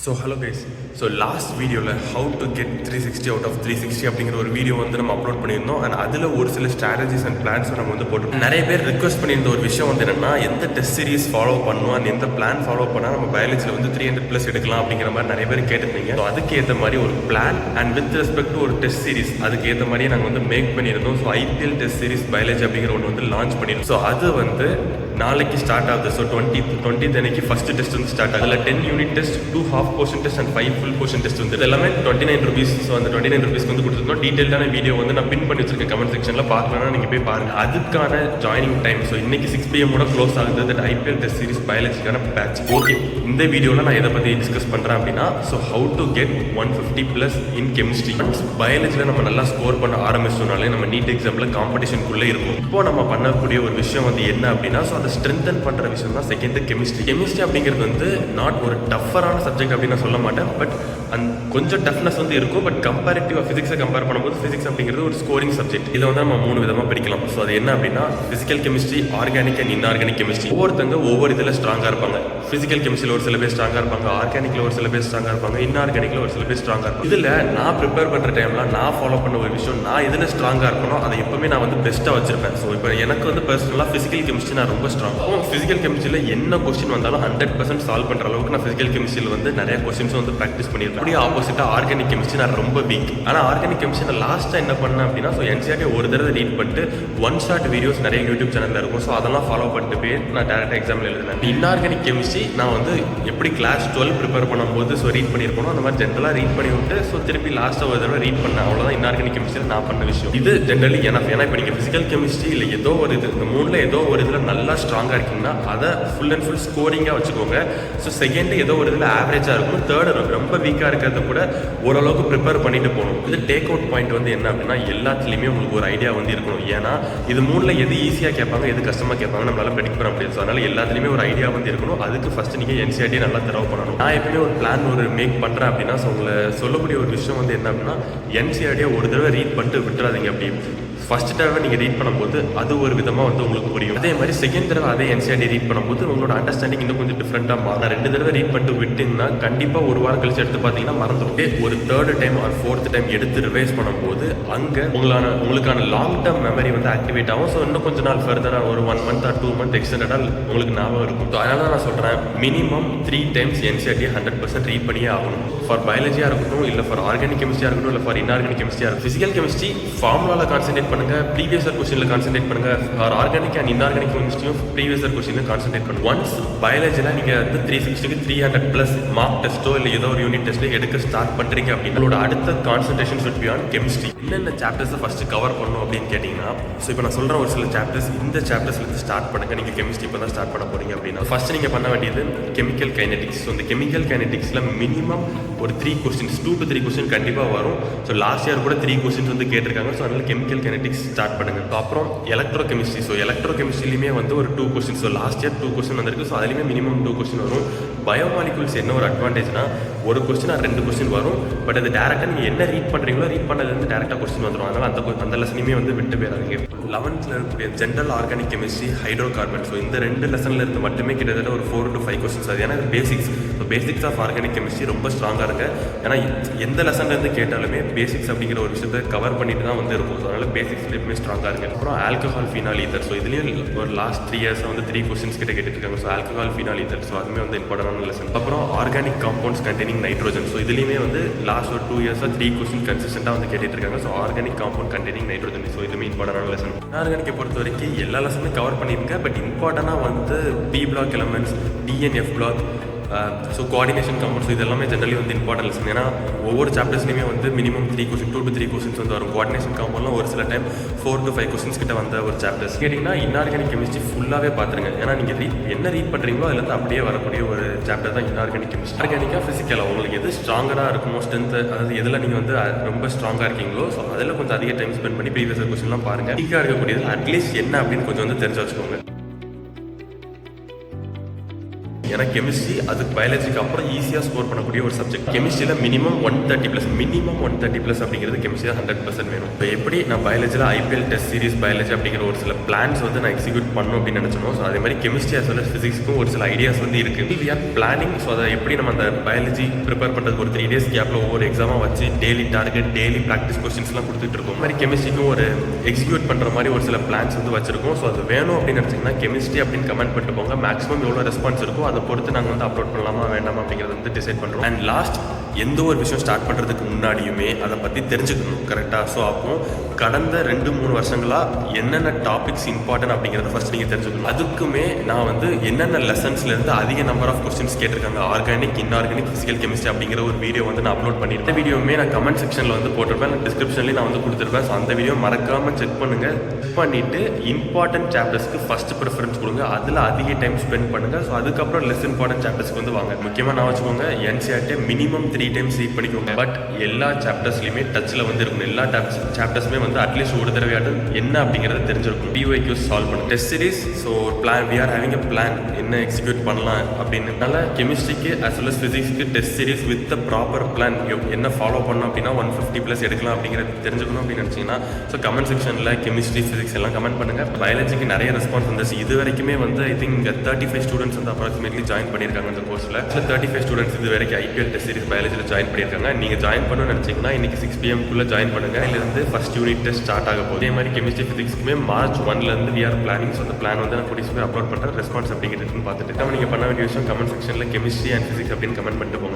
So hello guys, so last வீடியோவில் how to get 360 out of 360 அப்படிங்கிற ஒரு video வந்து நம்ம அப்லோட் பண்ணியிருந்தோம். அண்ட் அதில் ஒரு சில ஸ்ட்ராட்டஜிஸ் அண்ட் பிளான்ஸும் நம்ம வந்து போட்டோம். நிறைய பேர் ரிக்வஸ்ட் பண்ணியிருந்த ஒரு விஷயம் வந்து என்னென்னா, எந்த டெஸ்ட் சீரிஸ் ஃபாலோ பண்ணுவோம் அண்ட் எந்த பிளான் ஃபாலோ பண்ணால் நம்ம பயாலஜியில் வந்து 300+ எடுக்கலாம் அப்படிங்கிற மாதிரி நிறைய பேர் கேட்டிருந்தீங்க. ஸோ அதுக்கு ஏற்ற மாதிரி ஒரு plan and with respect to ஒரு டெஸ்ட் சீரிஸ் அதுக்கு ஏற்ற மாதிரியே நாங்கள் வந்து மேக் பண்ணியிருந்தோம். So IPL test series biology அப்படிங்கிற ஒன்று வந்து லான்ச் பண்ணியிருந்தோம். ஸோ அது வந்து நாளைக்கு ஸ்டார்ட் ஆகுது. ஸோ 20th அன்னைக்கு ஃபஸ்ட்டு டெஸ்ட் வந்து ஸ்டார்ட் ஆகுது. அதில் 10 unit test, 2 half portion test and 5 full portion test வந்து எல்லாமே 29 rupees. ஸோ அந்த 29 rupees வந்து கொடுத்துருந்தோம். டீட்டெயிலான வீடியோ வந்து நான் பின் பண்ணி வச்சிருக்கேன் கமெண்ட் செக்ஷனில், பார்க்கலன்னா நீங்கள் போய் பாருங்க. அதுக்கான ஜாயினிங் டைம் ஸோ இன்னைக்கு 6 PM க்ளோஸ் ஆகுது. தட் IPL டெஸ்ட் சீரிஸ் பயாலஜிக்கான பேட்ச். ஓகே, இந்த வீடியோவில் நான் எதை பற்றி டிஸ்கஸ் பண்ணுறேன் அப்படின்னா, so how to get 150+ in chemistry. பயாலஜியில் நம்ம நல்லா ஸ்கோர் பண்ண ஆரம்பிச்சோம்னாலே நம்ம நீட் எக்ஸாமில் காம்படிஷனுக்குள்ளே இருக்கும். இப்போ நம்ம பண்ணக்கூடிய ஒரு விஷயம் வந்து என்ன அப்படின்னா, ஸோ அதை ஸ்ட்ரென்தன் பண்ணுற விஷயம் தான் செகண்ட் கெமிஸ்ட்ரி. கெமிஸ்ட்ரி அப்படிங்கிறது வந்து நாட் ஒரு டஃபரான சப்ஜெக்ட் அப்படின்னு நான் சொல்ல மாட்டேன். பட் கொஞ்சம் டஃப்னஸ் வந்து இருக்கும். பட் கம்பேரிட்டிவாக ஃபிசிக்ஸை கம்பேர் பண்ணும்போது ஃபிசிக்ஸ் அப்படிங்கிறது ஒரு ஸ்கோரிங் சப்ஜெக்ட். இதை வந்து நம்ம 3 விதமாக படிக்கலாம். ஸோ அது என்ன அப்படின்னா, physical chemistry, organic and inorganic chemistry. ஒவ்வொருத்தங்க ஒவ்வொரு இதில் ஸ்ட்ராங்காக இருப்பாங்க. ஃபிசிக்கல் கெமிஸ்ட்ரியில் ஒரு சில பேர் ஸ்ட்ராங்காக இருப்பாங்க, ஆர்கானிக்கில் ஒரு சில பேர் ஸ்ட்ராங்காக இருப்பாங்க, இன்ஆர்கானிக்கில் ஒரு சில பேர் ஸ்ட்ராங்காக இருப்பாங்க. இதில் நான் ப்ரிப்பேர் பண்ணுற டைமில் நான் ஃபாலோ பண்ண ஒரு விஷயம், நான் இதில் ஸ்ட்ராங்காக இருக்கணும் அதை எப்பவுமே நான் வந்து பெஸ்ட்டாக வச்சிருப்பேன். ஸோ இப்போ எனக்கு வந்து பர்சனலாக ஃபிசிக்கல் கெமிஸ்ட்ரி நான் ரொம்ப ஸ்ட்ராங். ஃபிசிக்கல் கெமிஸ்ட்ரியில் என்ன கொஸ்டின் வந்தாலும் 100% சால்வ் பண்ணுற அளவுக்கு நான் ஃபிசிக்கல் கெமிஸ்ட்ரியில் வந்து நிறைய கொஸ்டின்ஸ் வந்து ப்ராக்டிஸ் பண்ணியிருக்கேன். அப்படியே ஆப்போசிட்டாக ஆர்கானிக் கெமிஸ்ட்ரி நான் ரொம்ப வீக். ஆனால் ஆர்கானிக் கெமிஸ்ட்ரி நான் லாஸ்ட்டாக என்ன பண்ணேன் அப்படின்னா, ஸோ NCERT ஒரு தடவை ரீட் பண்ணிட்டு 1 shot வீடியோஸ் நிறைய யூடியூப் சேனலில் இருக்கும். ஸோ அதெல்லாம் ஃபாலோ பண்ணிட்டு போய் நான் டேரெக்டாக எக்ஸாமில் எழுதினேன். இன்ஆர்கானிக் கெமிஸ்ட்ரி நான் வந்து எப்படி கிளாஸ் 12 ப்ரிப்பேர் பண்ணும்போது ஸோ ரீட் பண்ணியிருக்கணும், அந்த மாதிரி ஜென்ரலாக ரீட் பண்ணி விட்டு ஸோ திருப்பி லாஸ்ட்டாக ஒரு தடவை ரீட் பண்ணேன். அவ்வளோதான் இன்ஆர்கானிக் கெமிஸ்ட்ரியில் நான் பண்ண விஷயம். இது ஜென்ரலி ஏன்னா இப்போ நீங்கள் ஃபிசிக்கல் கெமிஸ்ட்ரி இல்லை ஏதோ ஒரு இது, இந்த 3ல் ஏதோ ஒரு இதில் நல்லா ஸ்ட்ராங்காக இருக்கீங்கன்னா அதை ஃபுல் அண்ட் ஃபுல் ஸ்கோரிங்காக வச்சுக்கோங்க. ஸோ செகண்ட் ஏதோ ஒரு இதில் ஆவரேஜாக இருக்கும், தேர்ட் ரொம்ப வீக்காக இருக்கிறத கூட ஓரளவுக்கு ப்ரிப்பேர் பண்ணிட்டு போகணும். இது டேக் அவுட் பாயிண்ட் வந்து என்ன அப்படின்னா, எல்லாத்துலேயுமே உங்களுக்கு ஒரு ஐடியா வந்து இருக்கணும். ஏன்னா இது 3ல் எது ஈஸியாக கேட்பாங்க எது கஷ்டமாக கேட்பாங்க நம்மளால ப்ரெடிக்ட் பண்ண முடியாது. ஸோ அதனால் எல்லாத்துலேயுமே ஒரு ஐடியா வந்து இருக்கணும். அதுக்கு ஃபஸ்ட்டு நீங்கள் NCERT நல்லா தரவு பண்ணணும். நான் எப்பவுமே ஒரு பிளான் ஒரு மேக் பண்ணுறேன் அப்படின்னா, ஸோ உங்களை சொல்லக்கூடிய ஒரு விஷயம் வந்து என்ன அப்படின்னா, NCERT ஒரு தடவை ரீட் பண்ணிட்டு விட்டுறாதீங்க. அப்படி ஃபஸ்ட் தடவை நீங்கள் ரீட் பண்ணும்போது அது ஒரு விதமாக வந்து உங்களுக்கு புரியும். அதே மாதிரி செகண்ட் தடவை அதே NCERT ரீட் பண்ணும்போது உங்களோட அண்டர்ஸ்டாண்டிங் இன்னும் கொஞ்சம் டிஃப்ரெண்ட்டாக மாறும். 2 தடவை ரீட் பண்ணிட்டு விட்டிங்கன்னா கண்டிப்பாக ஒரு வாரம் கழிச்சு எடுத்து பார்த்தீங்கன்னா மறந்துடும். ஒரு 3rd time or 4th time எடுத்து ரிவைஸ் பண்ணும்போது அங்கே உங்களுக்கான லாங் டேர்ம் மெமரி வந்து ஆக்டிவேட் ஆகும். ஸோ இன்னும் கொஞ்சம் நாள் ஃபர்தராக ஒரு 1 month ஆர் 2 month எக்ஸ்டெண்டடாக உங்களுக்கு ஞாபகம் இருக்கும். ஸோ அதனால தான் நான் சொல்கிறேன், மினிமம் 3 times NCERT 100% ரீட் பண்ணியே ஆகணும். ஃபார் பயாலஜியாக இருக்கட்டும், இல்லை ஃபார் ஆர்கானிக் கெமிஸ்ட்ரியாக இருக்கட்டும், இல்லை ஃபார் இன்ஆர்கானிக் கெமிஸ்ட்ரியாக இருக்கும். ஃபிசிக்கல் கெமிஸ்ட்ரி ஃபார்முலாவில் கான்சென்ட்ரேட் பண்ணுங்க, ப்ரீவியஸ் இயர் கொஸ்டினில் கான்சென்ட்ரேட் பண்ணுங்க. ஃபார் ஆர்கானிக் அண்ட் இன்ஆர்கானிக் கெமிஸ்ட்ரியும் ப்ரீவியஸ் இயர் கொஸ்டினில் கான்சென்ட்ரேட் பண்ணுங்க. ஒன்ஸ் பயாலஜியில் நீங்கள் வந்து 360க்கு 300+ மார்க் டெஸ்ட்டோ இல்லை ஏதோ ஒரு யூனிட் டெஸ்ட்டோ எடுக்க ஸ்டார்ட் பண்ணுறீங்க அப்படின்னா உங்களோட அடுத்த concentration should be on chemistry. என்னென்ன சாப்டர்ஸை ஃபஸ்ட்டு கவர் பண்ணணும் அப்படின்னு கேட்டிங்கன்னா, ஸோ இப்போ நான் சொல்கிறேன் ஒரு சில சாப்டர்ஸ், இந்த சாப்டர்ஸ்லேருந்து ஸ்டார்ட் பண்ணுங்கள். நீங்கள் கெமிஸ்ட்ரி இப்போ தான் ஸ்டார்ட் பண்ண போகிறீங்க அப்படின்னா ஃபஸ்ட்டு நீங்கள் பண்ண வேண்டியது கெமிக்கல் கைனடிக்ஸ். ஸோ இந்த கெமிக்கல் கைனடிக்ஸில் மினிமம் ஒரு 3 questions, 2 to 3 questions கண்டிப்பாக வரும். ஸோ லாஸ்ட் இயர் கூட 3 questions வந்து கேட்டிருக்காங்க. ஸோ அதனால் கெமிக்கல் கைனடிக்ஸ் ஸ்டார்ட் பண்ணுங்கள். ஸோ அப்புறம் எலக்ட்ரோ கெமிஸ்ட்ரி. ஸோ எலக்ட்ரோ கெமிஸ்ட்ரிலையுமே வந்து ஒரு 2 questions. So last year 2 questions வந்திருக்கு. ஸோ அதுலேயுமே மினிமம் 2 questions வரும். பயோமாலிகுல்ஸ் என்ன ஒரு அட்வான்டேஜ்னா, ஒரு கொஸ்டின் ஆர் 2 questions வரும். பட் அது டேரெக்டாக நீங்கள் என்ன ரீட் பண்ணுறீங்களோ ரீட் பண்ணதுலேருந்து டேரெக்டாக கொஸ்டின் வந்துடும். அதனால் அந்த லெசனையுமே வந்து விட்டு போயிடாதீங்க. 11th இருக்கக்கூடிய general organic chemistry, hydro carbon. So இந்த 2 லெசனில் இருந்து மட்டுமே கிட்டத்தட்ட ஒரு 4 to 5 questions. அது ஏன்னா basics. So basics of organic chemistry ரொம்ப ஸ்ட்ராங்காக இருக்குது. ஏன்னா எந்த லெசன்லேருந்து கேட்டாலுமே பேசிக்ஸ் அப்படிங்கிற ஒரு விஷயத்தை கவர் பண்ணிட்டு தான் வந்து இருக்கும். ஸோ அதனால் பேசிக்ஸ் எப்பவுமே ஸ்ட்ராங்காக இருக்குது. அப்புறம் ஆல்கஹால் ஃபினால் ஈதர். ஸோ இதுலேயும் ஒரு லாஸ்ட் 3 years வந்து 3 questions கிட்ட கேட்டுருக்காங்க. So alcohol phenol ether. So அதுவுமே வந்து இம்பார்ட்டன்டான லெசன். அப்புறம் organic compounds containing nitrogen. So இதுலேயுமே வந்து லாஸ்ட் ஒரு 2 years 3 questions கன்சிஸ்டண்டாக வந்து கேட்டுருக்காங்க. So organic compound containing nitrogen. So இதுவுமே இம்பார்ட்டன்டான லெசன். ஆர்கானிக்கை பொறுத்த வரைக்கும் எல்லா லெசனுமே கவர் பண்ணியிருங்க. பட் இம்பார்ட்டண்டாக வந்து P block elements, DNF block, so coordination compounds இது எல்லாமே ஜென்ரலி வந்து இம்பார்ட்டன்ட் லெசன். ஏன்னா ஒவ்வொரு சாப்டர்ஸ்லையுமே வந்து மினிமம் 3 questions, 2 to 3 questions வந்து வரும். கோஆர்டினேஷன் காம்பவுண்ட்லாம் ஒரு சில டைம் 4 to 5 questions கிட்ட வந்த ஒரு சாப்டர்ஸ். கேட்டிங்கன்னா இன்ஆர்கானிக் கெமிஸ்ட்ரி ஃபுல்லாகவே பார்த்துருங்க. ஏன்னா நீங்கள் என்ன ரீட் பண்ணுறீங்களோ அதுலேருந்து அப்படியே வரக்கூடிய ஒரு சாப்டர் தான் இன்ஆர்கானிக் கெமிஸ்ட்ரி. ஆர்கானிக்காக ஃபிசிக்கலாக உங்களுக்கு எது ஸ்ட்ராங்கராக இருக்குமோ, ஸ்ட்ரென்த், அதாவது எதில் நீங்கள் வந்து ரொம்ப ஸ்ட்ராங்காக இருக்கீங்களோ ஸோ அதில் கொஞ்சம் அதிக டைம் ஸ்பெண்ட் பண்ணி ப்ரீவியஸ் இயர் கொஸ்டின்லாம் பாருங்கள். வீக்காக இருக்கக்கூடியது அட்லீஸ்ட் என்ன அப்படின்னு கொஞ்சம் வந்து தெரிஞ்சு வச்சுக்கோங்க. ஏன்னா கெமிஸ்ட்ரி அதுக்கு பயாலஜிக்கு அப்புறம் ஈஸியாக ஸ்கோர் பண்ணக்கூடிய ஒரு சப்ஜெக்ட். கெமிஸ்ட்ரியில் மினிமம் 130+, அப்படிங்கிறது கெமிஸ்ட்ரியில் 100% வேணும். இப்போ எப்படி நான் பயாலஜியில் IPL டெஸ்ட் சீரிஸ் பயாலஜி அப்படிங்கிற ஒரு சில பிளான்ஸ் வந்து நான் எக்ஸிக்யூட் பண்ணணும் அப்படின்னு நினச்சணும். ஸோ அதே மாதிரி கெமிஸ்ட்ரி as well as ஃபிசிக்ஸ்க்கும் ஒரு சில ஐடியாஸ் வந்து இருக்குது. We are planning. ஸோ அதை எப்படி நம்ம அந்த பயாலஜி ப்ரிப்பேர் பண்ணுறது ஒரு 3 days கேப்பில் ஒவ்வொரு எக்ஸாமாக வச்சு டெய்லி டார்கெட், டெய்லி ப்ராக்டிஸ் கொஸ்டின்ஸ்லாம் கொடுத்துட்டு இருக்கோம். மாதிரி கெமிஸ்ட்ரிக்கும் ஒரு எக்ஸிக்யூட் பண்ணுற மாதிரி ஒரு சில பிளான்ஸ் வந்து வச்சிருக்கோம். ஸோ அது வேணும் அப்படின்னு நினச்சிங்கன்னா கெமிஸ்ட்ரி அப்படின்னு கமெண்ட் பண்ணிட்டு போங்க. மேக்ஸிமம் எவ்வளோ ரெஸ்பான்ஸ் இருக்கோ அதை பொறுத்து நாங்கள் வந்து அப்லோட் பண்ணலாமா வேண்டாமா அப்படிங்கிறத வந்து டிசைட் பண்ணுறோம். அண்ட் லாஸ்ட், எந்த ஒரு விஷயம் ஸ்டார்ட் பண்ணுறதுக்கு முன்னாடியுமே அதை பற்றி தெரிஞ்சுக்கணும் கரெக்டாக. ஸோ அப்போ கடந்த 2-3 வருஷங்களாக என்னென்ன டாபிக்ஸ் இம்பார்ட்டன்ட் அப்படிங்கிறத ஃபஸ்ட் நீங்கள் தெரிஞ்சுக்கணும். அதுக்குமே நான் வந்து என்னென்ன லெசன்ஸ்லேருந்து அதிக நம்பர் ஆஃப் கொஸ்டின்ஸ் கேட்டிருக்காங்க, ஆர்கானிக், இன்ஆர்கானிக், ஃபிசிக்கல் கெமிஸ்ட்ரி அப்படிங்கிற ஒரு வீடியோ வந்து நான் அப்லோட் பண்ணியிருக்கேன். இந்த வீடியோவுமே நான் கமெண்ட் செக்ஷனில் வந்து போட்டிருப்பேன், டிஸ்கிரிப்ஷன்லேயும் நான் வந்து கொடுத்துருப்பேன். ஸோ அந்த வீடியோ மறக்காமல் செக் பண்ணுங்கள். செக் பண்ணிவிட்டு இம்பார்ட்டன்ட் சாப்டர்ஸ்க்கு ஃபஸ்ட் ப்ரிஃபரன்ஸ் கொடுங்க. அதில் அதிக டைம் ஸ்பெண்ட் பண்ணுங்கள். ஸோ அதுக்கப்புறம் லெஸ் இம்பார்ட்டன்ட் சாப்டர்ஸ்க்கு வந்து வாங்க. முக்கியமாக நான் வச்சுக்கோங்க, NCERT மினிமம் 3 times ரீட் பண்ணிக்கோங்க. பட் எல்லா சாப்டர்ஸ்லையுமே டச்சில் வந்து இருக்கணும். எல்லா சாப்டர்ஸுமே வந்து அட்லீஸ்ட் ஒரு தடவையாட்டு என்ன அப்படிங்கிறத தெரிஞ்சிருக்கும். PYQs சால்வ் பண்ணுங்க. Test series, so plan, we are having a plan, என்ன எக்ஸிக்யூட் பண்ணலாம் அப்படின்னு. அதனால கெமிஸ்ட்ரிக்கு as well as ஃபிசிக்ஸ்க்கு test series with proper plan என்ன ஃபாலோ பண்ணோம் அப்படின்னா 150+ எடுக்கலாம் அப்படிங்கிறது தெரிஞ்சுக்கணும் அப்படின்னு நினச்சிங்கன்னா ஸோ கமெண்ட் செக்ஷனில் கெமிஸ்ட்ரி, ஃபிசிக்ஸ் எல்லாம் கமெண்ட் பண்ணுங்கள். பயாலஜிக்கு நிறைய ரெஸ்பான்ஸ் வந்துச்சு. இது வரைக்குமே வந்து ஐ திங்க் 35 ஸ்டூடெண்ட்ஸ் வந்து அப்ராக்சிமேட்லி ஜாயின் பண்ணியிருக்காங்க இந்த கோர்ஸில். 35 ஸ்டூடெண்ட்ஸ் இது வரைக்கும் IPL டெஸ்ட் சீரிஸ் பயாலஜியில் ஜாயின் பண்ணியிருக்காங்க. நீங்கள் ஜாயின் பண்ணணும்னு நினச்சிங்கன்னா இன்னைக்கு 6 PM ஜாயின் பண்ணுங்கள். இதுலேருந்து ஃபர்ஸ்ட் யூனிட் டெஸ்ட் ஸ்டார்ட் ஆக போகுது. அதே மாதிரி கெமிஸ்ட்ரி, ஃபிசிக்ஸ்க்குமே March 1 we are planning. So அந்த பிளான் வந்து நான் கூடிய அப்லோட் பண்ணுறேன். ரெஸ்பான்ஸ் அப்படிங்கிறதுன்னு பார்த்துட்டு நம்ம நீங்கள் பண்ண வேண்டிய விஷயம் கமெண்ட் செக்ஷனில் கெமிஸ்ட்ரி அண்ட் ஃபிசிக்ஸ் அப்படின்னு கமெண்ட் பண்ணிட்டு போங்க.